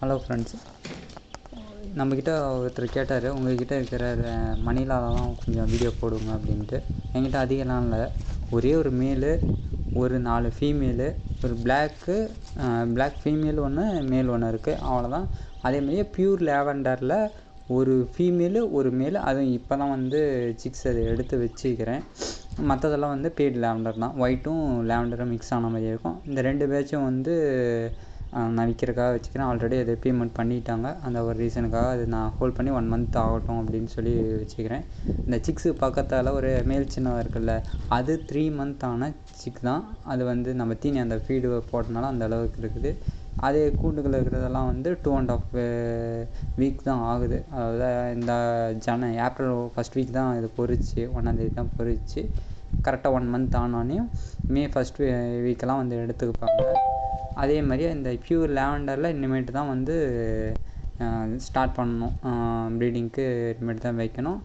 Hello friends, நம்மக்கிட்ட ஒருத்தர் கேட்டார், உங்கள்கிட்ட இருக்கிற மணிலாலலாம் கொஞ்சம் வீடியோ போடுங்க அப்படின்ட்டு. என்கிட்ட அதிகம்லாம் இல்லை, ஒரே ஒரு மேலு, ஒரு 4 ஃபீமேலு, ஒரு பிளாக் ஃபீமேல் ஒன்று, மேல் ஒன்று இருக்குது, அவ்வளோதான். அதேமாதிரியே ப்யூர் லேவண்டரில் ஒரு ஃபீமேலு ஒரு மேலு, அதுவும் இப்போ தான் வந்து சிக்ஸ் அதை எடுத்து வச்சுக்கிறேன். மற்றதெல்லாம் வந்து பெய்டு லேவண்டர் தான், ஒயிட்டும் லேவண்டரும் மிக்ஸ் ஆன மாதிரி இருக்கும். இந்த 2 பேட்சும் வந்து நான் விற்கிறதுக்காக வச்சுக்கிறேன். ஆல்ரெடி அதை பேமெண்ட் பண்ணிட்டாங்க. அந்த ஒரு ரீசனுக்காக அது நான் ஹோல்ட் பண்ணி 1 மந்த் ஆகட்டும் அப்படின்னு சொல்லி வச்சுக்கிறேன். இந்த சிக்ஸு பக்கத்தால் ஒரு மேல் சின்னதாக இருக்குல்ல, அது 3 மந்த் ஆன சிக் தான். அது வந்து நம்ம தீனி அந்த ஃபீடு போட்டனால அந்த அளவுக்கு இருக்குது. அதே கூண்டுகள் இருக்கிறதெல்லாம் வந்து 2.5 வீக் தான் ஆகுது. அதாவது இந்த ஏப்ரல் ஃபஸ்ட் வீக் தான் இது பொரிச்சு, 1ஆம் தேதி தான் பொரிச்சு. கரெக்டாக 1 மந்த் ஆனோடனே மே ஃபஸ்ட் வீக்கெல்லாம் வந்து எடுத்துக்குப்பாங்க. அதே மாதிரியே இந்த ப்யூர் லேவண்டரில் இனிமேட்டு தான் வந்து ஸ்டார்ட் பண்ணணும், ப்ரீடிங்க்கு இனிமேட்டு தான் வைக்கணும்.